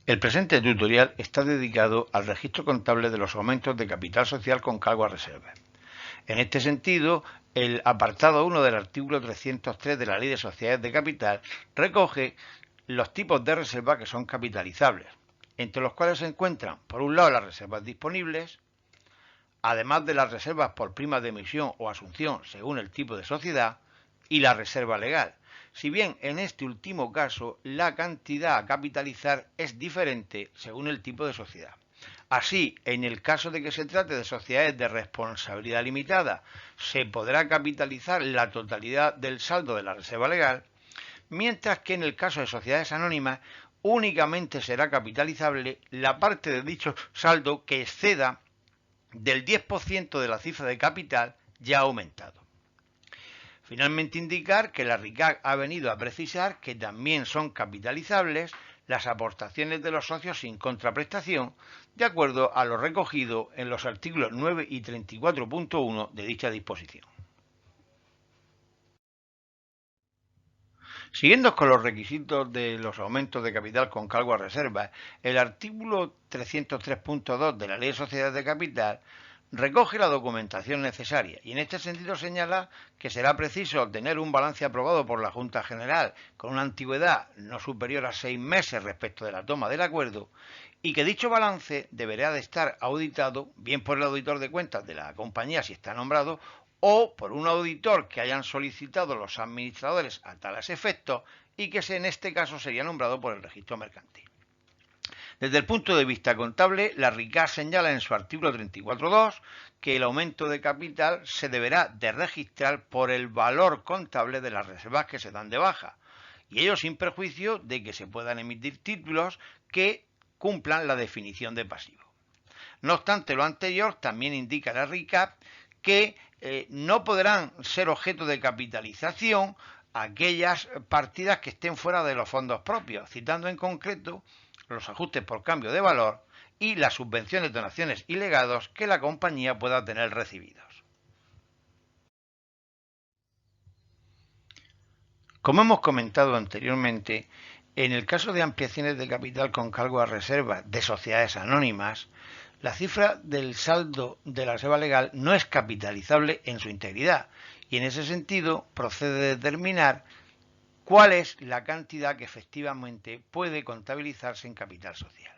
El presente tutorial está dedicado al registro contable de los aumentos de capital social con cargo a reserva. En este sentido, el apartado 1 del artículo 303 de la Ley de Sociedades de Capital recoge los tipos de reservas que son capitalizables, entre los cuales se encuentran, por un lado, las reservas disponibles, además de las reservas por primas de emisión o asunción según el tipo de sociedad, y la reserva legal. Si bien en este último caso la cantidad a capitalizar es diferente según el tipo de sociedad. Así, en el caso de que se trate de sociedades de responsabilidad limitada, se podrá capitalizar la totalidad del saldo de la reserva legal, mientras que en el caso de sociedades anónimas únicamente será capitalizable la parte de dicho saldo que exceda del 10% de la cifra de capital ya aumentado. Finalmente, indicar que la RICAC ha venido a precisar que también son capitalizables las aportaciones de los socios sin contraprestación, de acuerdo a lo recogido en los artículos 9 y 34.1 de dicha disposición. Siguiendo con los requisitos de los aumentos de capital con cargo a reserva, el artículo 303.2 de la Ley de Sociedades de Capital recoge la documentación necesaria y en este sentido señala que será preciso obtener un balance aprobado por la Junta General con una antigüedad no superior a 6 meses respecto de la toma del acuerdo y que dicho balance deberá de estar auditado bien por el auditor de cuentas de la compañía si está nombrado o por un auditor que hayan solicitado los administradores a tales efectos y que en este caso sería nombrado por el registro mercantil. Desde el punto de vista contable, la RICAC señala en su artículo 34.2 que el aumento de capital se deberá de registrar por el valor contable de las reservas que se dan de baja, y ello sin perjuicio de que se puedan emitir títulos que cumplan la definición de pasivo. No obstante lo anterior, también indica la RICAC que no podrán ser objeto de capitalización aquellas partidas que estén fuera de los fondos propios, citando en concreto los ajustes por cambio de valor y las subvenciones, donaciones y legados que la compañía pueda tener recibidos. Como hemos comentado anteriormente, en el caso de ampliaciones de capital con cargo a reserva de sociedades anónimas, la cifra del saldo de la reserva legal no es capitalizable en su integridad y en ese sentido procede determinar cuál es la cantidad que efectivamente puede contabilizarse en capital social.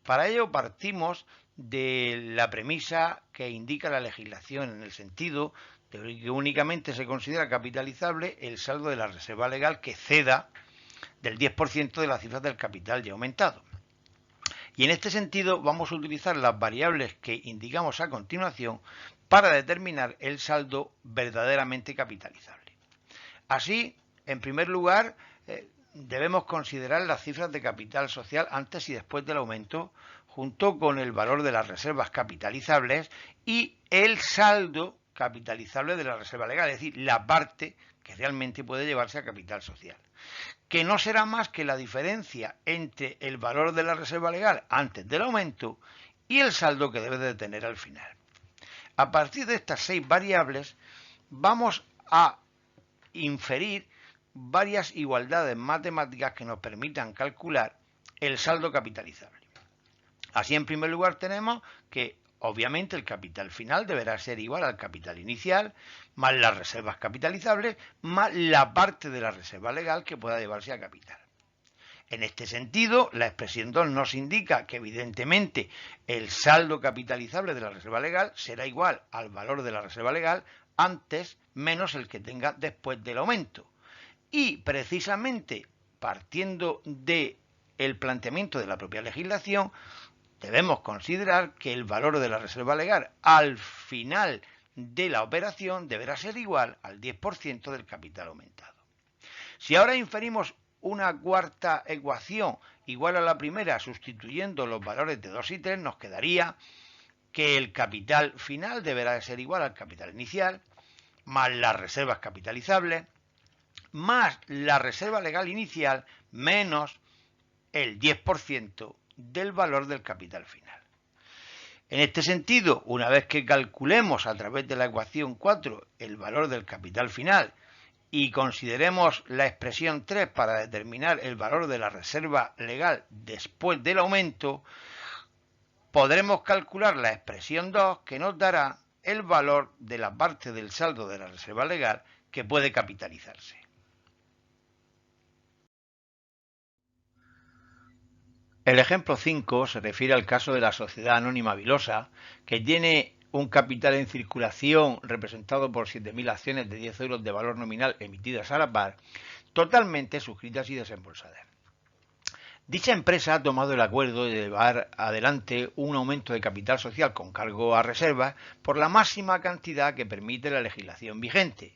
Para ello partimos de la premisa que indica la legislación en el sentido de que únicamente se considera capitalizable el saldo de la reserva legal que ceda del 10% de la cifra del capital ya aumentado. Y en este sentido vamos a utilizar las variables que indicamos a continuación para determinar el saldo verdaderamente capitalizable. Así, en primer lugar, debemos considerar las cifras de capital social antes y después del aumento, junto con el valor de las reservas capitalizables y el saldo capitalizable de la reserva legal, es decir, la parte que realmente puede llevarse a capital social, que no será más que la diferencia entre el valor de la reserva legal antes del aumento y el saldo que debe de tener al final. A partir de estas 6 variables vamos a inferir varias igualdades matemáticas que nos permitan calcular el saldo capitalizable. Así, en primer lugar, tenemos que obviamente el capital final deberá ser igual al capital inicial, más las reservas capitalizables, más la parte de la reserva legal que pueda llevarse a capital. En este sentido, la expresión 2 nos indica que evidentemente el saldo capitalizable de la reserva legal será igual al valor de la reserva legal antes menos el que tenga después del aumento. Y precisamente partiendo del planteamiento de la propia legislación, debemos considerar que el valor de la reserva legal al final de la operación deberá ser igual al 10% del capital aumentado. Si ahora inferimos una cuarta ecuación igual a la primera sustituyendo los valores de 2 y 3, nos quedaría que el capital final deberá de ser igual al capital inicial, más las reservas capitalizables, más la reserva legal inicial, menos el 10% del valor del capital final. En este sentido, una vez que calculemos a través de la ecuación 4 el valor del capital final y consideremos la expresión 3 para determinar el valor de la reserva legal después del aumento, podremos calcular la expresión 2 que nos dará el valor de la parte del saldo de la reserva legal que puede capitalizarse. El ejemplo 5 se refiere al caso de la Sociedad Anónima Vilosa, que tiene un capital en circulación representado por 7.000 acciones de 10 euros de valor nominal emitidas a la par, totalmente suscritas y desembolsadas. Dicha empresa ha tomado el acuerdo de llevar adelante un aumento de capital social con cargo a reservas por la máxima cantidad que permite la legislación vigente,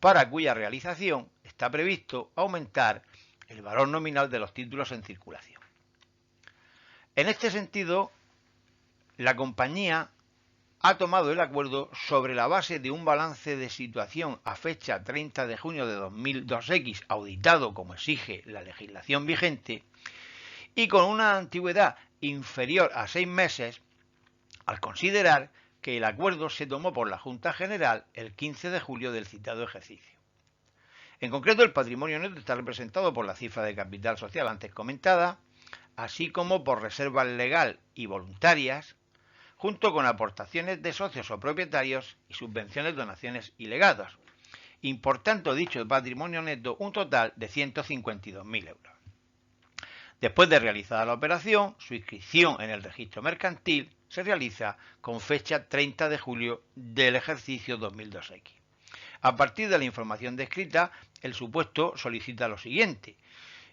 para cuya realización está previsto aumentar el valor nominal de los títulos en circulación. En este sentido, la compañía ha tomado el acuerdo sobre la base de un balance de situación a fecha 30 de junio de 2002X, auditado como exige la legislación vigente, y con una antigüedad inferior a 6 meses, al considerar que el acuerdo se tomó por la Junta General el 15 de julio del citado ejercicio. En concreto, el patrimonio neto está representado por la cifra de capital social antes comentada, así como por reservas legal y voluntarias, junto con aportaciones de socios o propietarios y subvenciones, donaciones y legados, importando dicho patrimonio neto un total de 152.000 euros. Después de realizada la operación, su inscripción en el registro mercantil se realiza con fecha 30 de julio del ejercicio 2002X. A partir de la información descrita, el supuesto solicita lo siguiente.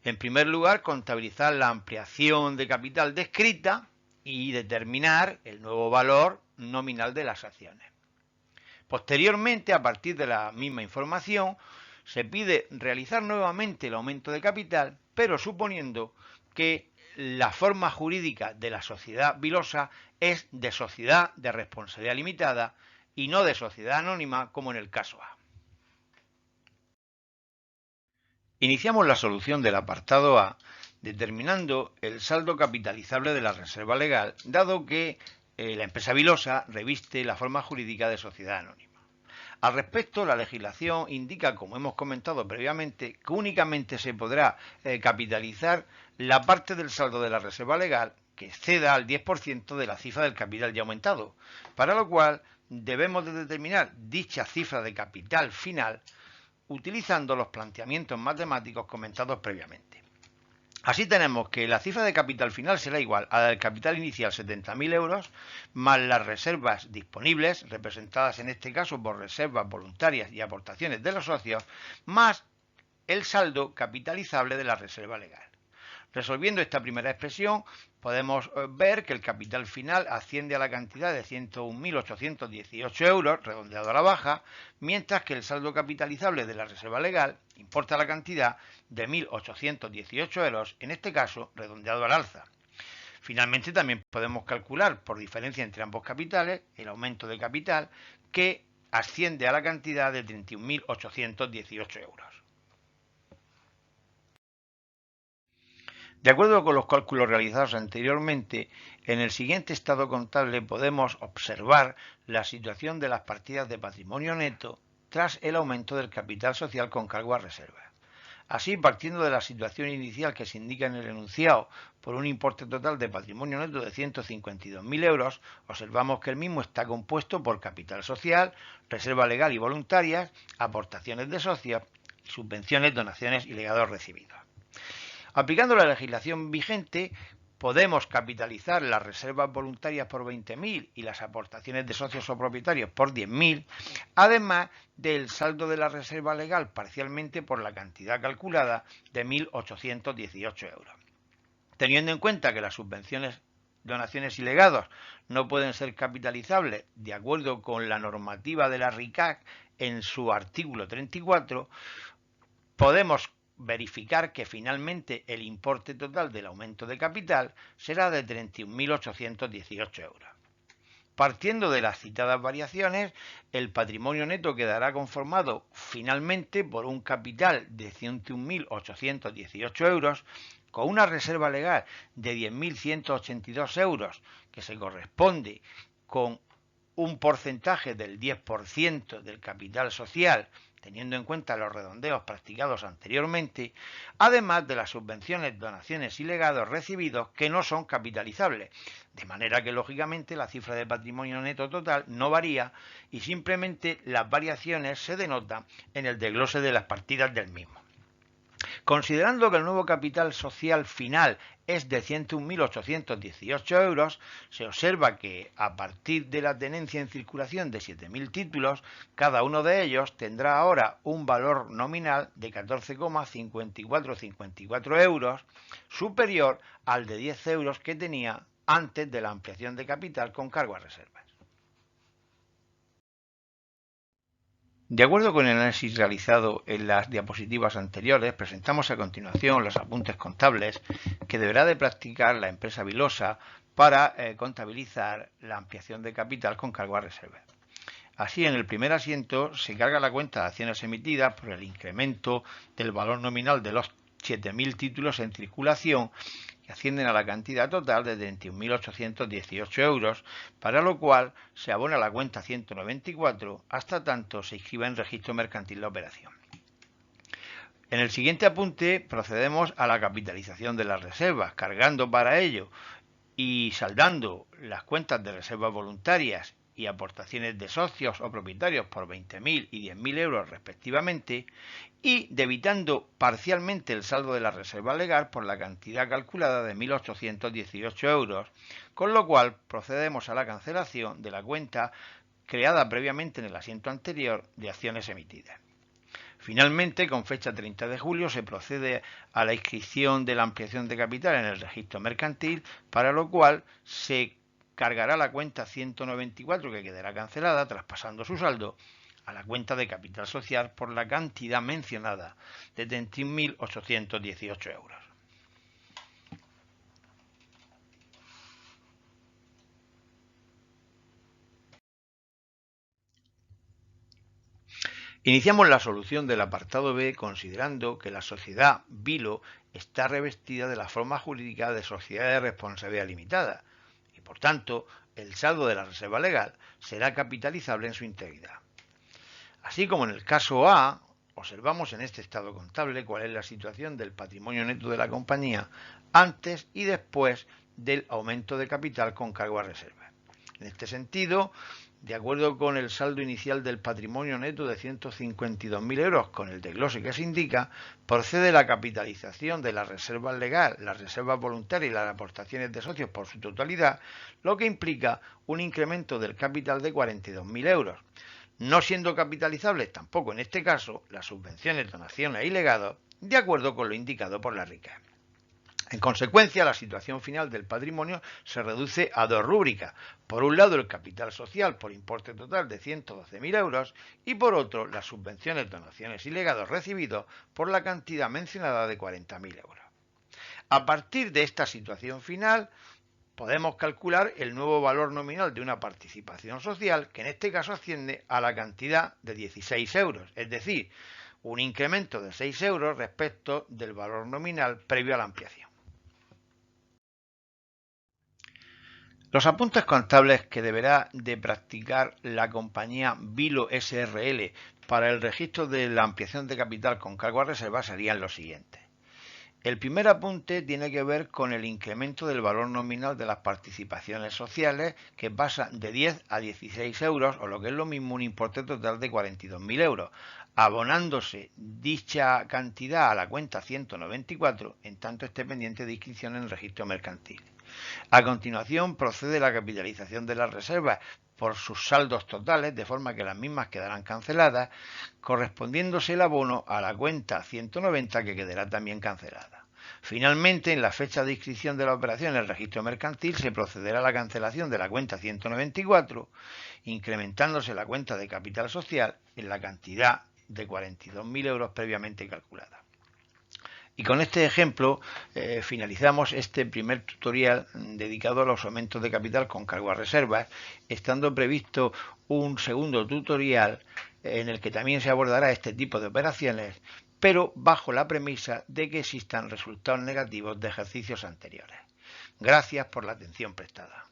En primer lugar, contabilizar la ampliación de capital descrita y determinar el nuevo valor nominal de las acciones. Posteriormente, a partir de la misma información, se pide realizar nuevamente el aumento de capital, pero suponiendo que la forma jurídica de la sociedad vilosa es de sociedad de responsabilidad limitada y no de sociedad anónima como en el caso A. Iniciamos la solución del apartado A determinando el saldo capitalizable de la reserva legal, dado que la empresa vilosa reviste la forma jurídica de sociedad anónima. Al respecto, la legislación indica, como hemos comentado previamente, que únicamente se podrá capitalizar la parte del saldo de la reserva legal que exceda al 10% de la cifra del capital ya aumentado, para lo cual debemos de determinar dicha cifra de capital final utilizando los planteamientos matemáticos comentados previamente. Así tenemos que la cifra de capital final será igual a la del capital inicial 70.000 euros más las reservas disponibles, representadas en este caso por reservas voluntarias y aportaciones de los socios, más el saldo capitalizable de la reserva legal. Resolviendo esta primera expresión, podemos ver que el capital final asciende a la cantidad de 101.818 euros, redondeado a la baja, mientras que el saldo capitalizable de la reserva legal importa la cantidad de 1.818 euros, en este caso redondeado al alza. Finalmente, también podemos calcular, por diferencia entre ambos capitales, el aumento de capital, que asciende a la cantidad de 31.818 euros. De acuerdo con los cálculos realizados anteriormente, en el siguiente estado contable podemos observar la situación de las partidas de patrimonio neto tras el aumento del capital social con cargo a reserva. Así, partiendo de la situación inicial que se indica en el enunciado por un importe total de patrimonio neto de 152.000 euros, observamos que el mismo está compuesto por capital social, reserva legal y voluntarias, aportaciones de socios, subvenciones, donaciones y legados recibidos. Aplicando la legislación vigente, podemos capitalizar las reservas voluntarias por 20.000 y las aportaciones de socios o propietarios por 10.000, además del saldo de la reserva legal parcialmente por la cantidad calculada de 1.818 euros. Teniendo en cuenta que las subvenciones, donaciones y legados no pueden ser capitalizables de acuerdo con la normativa de la RICAC en su artículo 34, podemos verificar que finalmente el importe total del aumento de capital será de 31.818 euros. Partiendo de las citadas variaciones, el patrimonio neto quedará conformado finalmente por un capital de 101.818 euros, con una reserva legal de 10.182 euros, que se corresponde con un porcentaje del 10% del capital social teniendo en cuenta los redondeos practicados anteriormente, además de las subvenciones, donaciones y legados recibidos que no son capitalizables, de manera que lógicamente la cifra de patrimonio neto total no varía y simplemente las variaciones se denotan en el desglose de las partidas del mismo. Considerando que el nuevo capital social final es de 101.818 euros, se observa que a partir de la tenencia en circulación de 7.000 títulos, cada uno de ellos tendrá ahora un valor nominal de 14,5454 euros, superior al de 10 euros que tenía antes de la ampliación de capital con cargo a reservas. De acuerdo con el análisis realizado en las diapositivas anteriores, presentamos a continuación los apuntes contables que deberá de practicar la empresa Vilosa para contabilizar la ampliación de capital con cargo a reserva. Así, en el primer asiento se carga la cuenta de acciones emitidas por el incremento del valor nominal de los 7.000 títulos en circulación, que ascienden a la cantidad total de 21.818 euros, para lo cual se abona la cuenta 194 hasta tanto se inscriba en registro mercantil la operación. En el siguiente apunte procedemos a la capitalización de las reservas, cargando para ello y saldando las cuentas de reservas voluntarias y aportaciones de socios o propietarios por 20.000 y 10.000 euros respectivamente, y debitando parcialmente el saldo de la reserva legal por la cantidad calculada de 1.818 euros, con lo cual procedemos a la cancelación de la cuenta creada previamente en el asiento anterior de acciones emitidas. Finalmente, con fecha 30 de julio, se procede a la inscripción de la ampliación de capital en el registro mercantil, para lo cual se cargará la cuenta 194 que quedará cancelada, traspasando su saldo a la cuenta de capital social por la cantidad mencionada de 21.818 euros. Iniciamos la solución del apartado B considerando que la sociedad Vilo está revestida de la forma jurídica de sociedad de responsabilidad limitada y, por tanto, el saldo de la reserva legal será capitalizable en su integridad. Así como en el caso A, observamos en este estado contable cuál es la situación del patrimonio neto de la compañía antes y después del aumento de capital con cargo a reserva. En este sentido, de acuerdo con el saldo inicial del patrimonio neto de 152.000 euros con el desglose que se indica, procede la capitalización de la reserva legal, las reservas voluntarias y las aportaciones de socios por su totalidad, lo que implica un incremento del capital de 42.000 euros. No siendo capitalizables tampoco en este caso las subvenciones, donaciones y legados, de acuerdo con lo indicado por la RICA. En consecuencia, la situación final del patrimonio se reduce a dos rúbricas. Por un lado, el capital social por importe total de 112.000 euros y por otro, las subvenciones, donaciones y legados recibidos por la cantidad mencionada de 40.000 euros. A partir de esta situación final, podemos calcular el nuevo valor nominal de una participación social, que en este caso asciende a la cantidad de 16 euros, es decir, un incremento de 6 euros respecto del valor nominal previo a la ampliación. Los apuntes contables que deberá de practicar la compañía Vilo SRL para el registro de la ampliación de capital con cargo a reserva serían los siguientes. El primer apunte tiene que ver con el incremento del valor nominal de las participaciones sociales, que pasa de 10 a 16 euros, o lo que es lo mismo, un importe total de 42.000 euros, abonándose dicha cantidad a la cuenta 194, en tanto esté pendiente de inscripción en el registro mercantil. A continuación procede la capitalización de las reservas por sus saldos totales, de forma que las mismas quedarán canceladas, correspondiéndose el abono a la cuenta 190 que quedará también cancelada. Finalmente, en la fecha de inscripción de la operación en el registro mercantil se procederá a la cancelación de la cuenta 194, incrementándose la cuenta de capital social en la cantidad de 42.000 euros previamente calculada. Y con este ejemplo finalizamos este primer tutorial dedicado a los aumentos de capital con cargo a reservas, estando previsto un segundo tutorial en el que también se abordará este tipo de operaciones, pero bajo la premisa de que existan resultados negativos de ejercicios anteriores. Gracias por la atención prestada.